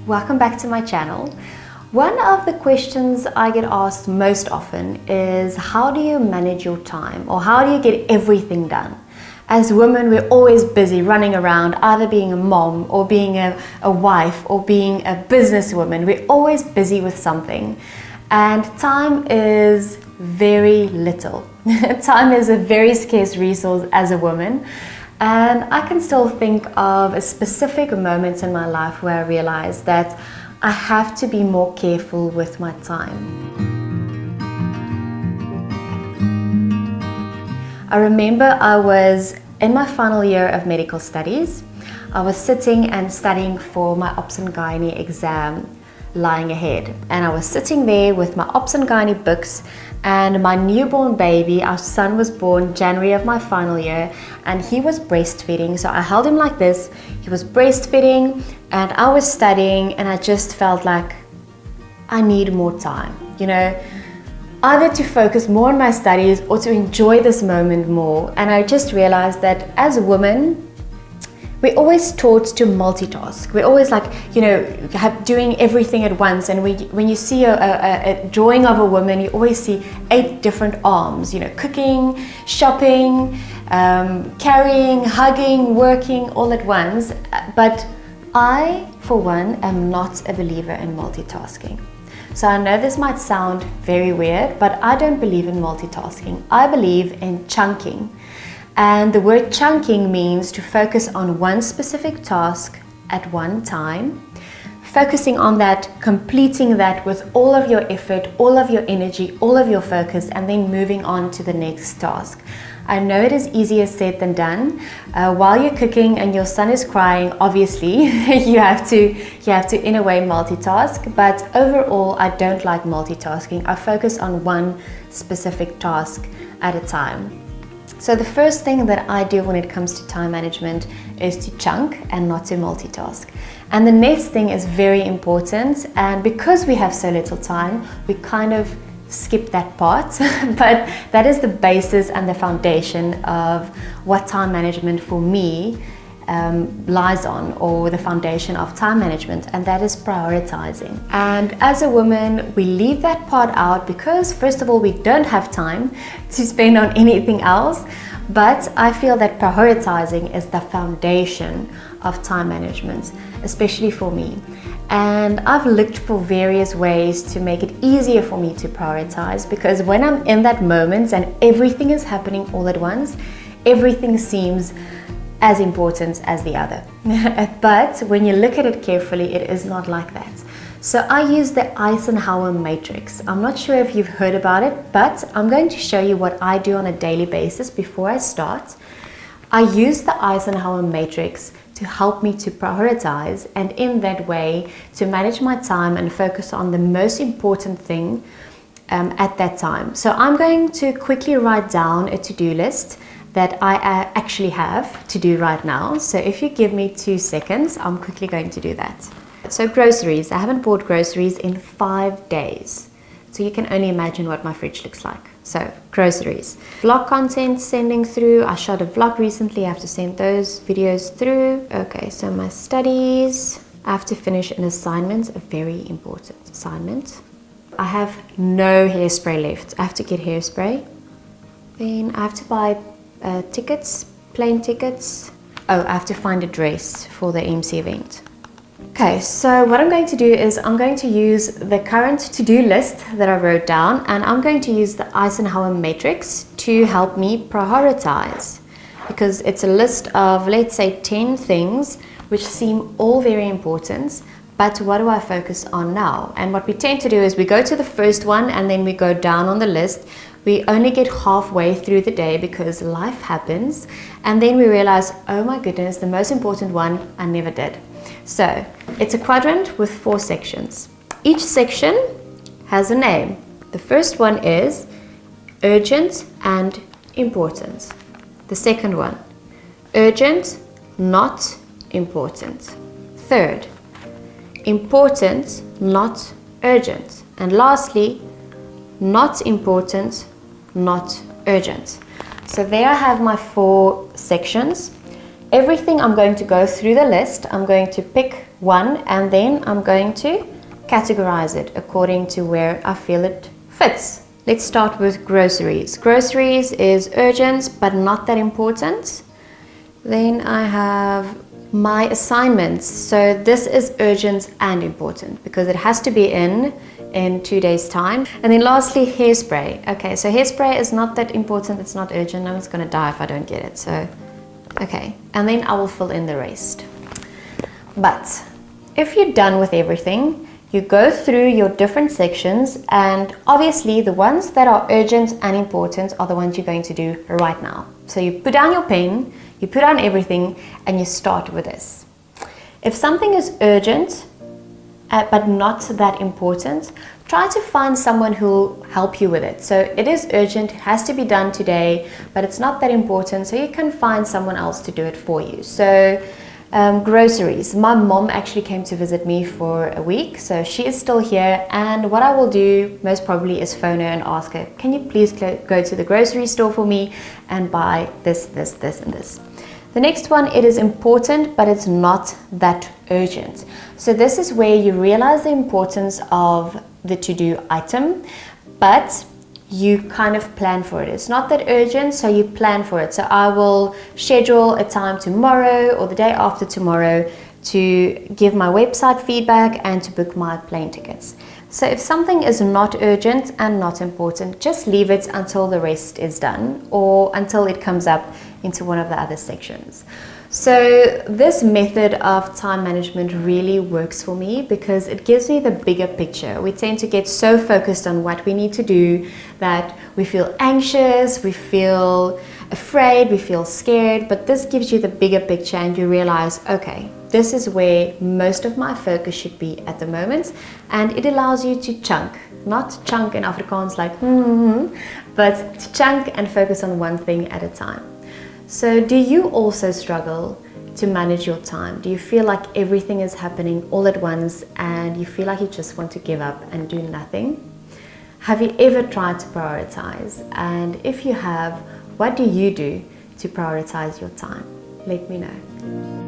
Welcome back to my channel. One of the questions I get asked most often is, how do you manage your time, or how do you get everything done? As women, we're always busy running around, either being a mom or being a wife or being a businesswoman. We're always busy with something, and time is very little. Time is a very scarce resource as a woman. And I can still think of a specific moment in my life where I realized that I have to be more careful with my time. I remember I was in my final year of medical studies. I was sitting and studying for my Obs and Gynae exam lying ahead. And I was sitting there with my Obs and Gynae books, and my newborn baby, our son, was born January of my final year, and he was breastfeeding. So I held him like this, he was breastfeeding, and I was studying, and I just felt like I need more time, you know, either to focus more on my studies or to enjoy this moment more. And I just realized that as a woman, we're always taught to multitask. We're always like, you know, doing everything at once. And when you see a drawing of a woman, you always see 8 different arms, you know, cooking, shopping, carrying, hugging, working all at once. But I, for one, am not a believer in multitasking. So I know this might sound very weird, but I don't believe in multitasking. I believe in chunking. And the word chunking means to focus on one specific task at one time, focusing on that, completing that with all of your effort, all of your energy, all of your focus, and then moving on to the next task. I know it is easier said than done. While you're cooking and your son is crying, obviously you have to in a way multitask, but overall I don't like multitasking. I focus on one specific task at a time. So the first thing that I do when it comes to time management is to chunk and not to multitask. And the next thing is very important, and because we have so little time, we kind of skip that part, but that is the basis and the foundation of what time management for me lies on, or the foundation of time management, and that is prioritizing. And as a woman, we leave that part out because, first of all, we don't have time to spend on anything else. But I feel that prioritizing is the foundation of time management, especially for me. And I've looked for various ways to make it easier for me to prioritize, because when I'm in that moment and everything is happening all at once, everything seems as important as the other. But when you look at it carefully, it is not like that. So I use the Eisenhower Matrix. I'm not sure if you've heard about it, but I'm going to show you what I do on a daily basis before I start. I use the Eisenhower Matrix to help me to prioritize, and in that way to manage my time and focus on the most important thing at that time. So I'm going to quickly write down a to-do list that I actually have to do right now. So if you give me 2 seconds, I'm quickly going to do that. So groceries, I haven't bought groceries in 5 days. So you can only imagine what my fridge looks like. So groceries. Vlog content sending through. I shot a vlog recently, I have to send those videos through. Okay, so my studies. I have to finish an assignment, a very important assignment. I have no hairspray left. I have to get hairspray. Then I have to buy tickets, plane tickets. Oh, I have to find a dress for the MC event. Okay, so what I'm going to do is I'm going to use the current to-do list that I wrote down, and I'm going to use the Eisenhower Matrix to help me prioritize, because it's a list of, let's say, 10 things which seem all very important, but what do I focus on now? And what we tend to do is we go to the first one and then we go down on the list. We only get halfway through the day because life happens, and then we realize, oh my goodness, the most important one I never did. So it's a quadrant with 4 sections. Each section has a name. The first one is urgent and important. The second one, urgent, not important. Third, important, not urgent. And lastly, not important, not urgent. So there I have my 4 sections. everything I'm going to go through the list. I'm going to pick one and then I'm going to categorize it according to where I feel it fits. Let's start with groceries. Groceries is urgent but not that important. Then I have my assignments. So this is urgent and important because it has to be in 2 days time. And then lastly, hairspray. Okay, so hairspray is not that important, it's not urgent. I'm just gonna die if I don't get it. So, okay, and then I will fill in the rest. But if you're done with everything, you go through your different sections, and obviously the ones that are urgent and important are the ones you're going to do right now. So you put down your pen, you put down everything, and you start with this. If something is urgent, but not that important, try to find someone who will help you with it. So it is urgent, it has to be done today, but it's not that important, so you can find someone else to do it for you. So groceries. My mom actually came to visit me for a week, so she is still here, and what I will do most probably is phone her and ask her, can you please go to the grocery store for me and buy this, this, this, and this. The next one, it is important, but it's not that urgent. So this is where you realize the importance of the to-do item, but you kind of plan for it. It's not that urgent, so you plan for it. So I will schedule a time tomorrow or the day after tomorrow to give my website feedback and to book my plane tickets. So if something is not urgent and not important, just leave it until the rest is done or until it comes up into one of the other sections. So this method of time management really works for me because it gives me the bigger picture. We tend to get so focused on what we need to do that we feel anxious, we feel afraid, we feel scared, but this gives you the bigger picture and you realize, okay, this is where most of my focus should be at the moment, and it allows you to chunk, not chunk in Afrikaans like but to chunk and focus on one thing at a time. So do you also struggle to manage your time? Do you feel like everything is happening all at once and you feel like you just want to give up and do nothing? Have you ever tried to prioritize? And if you have, what do you do to prioritize your time? Let me know.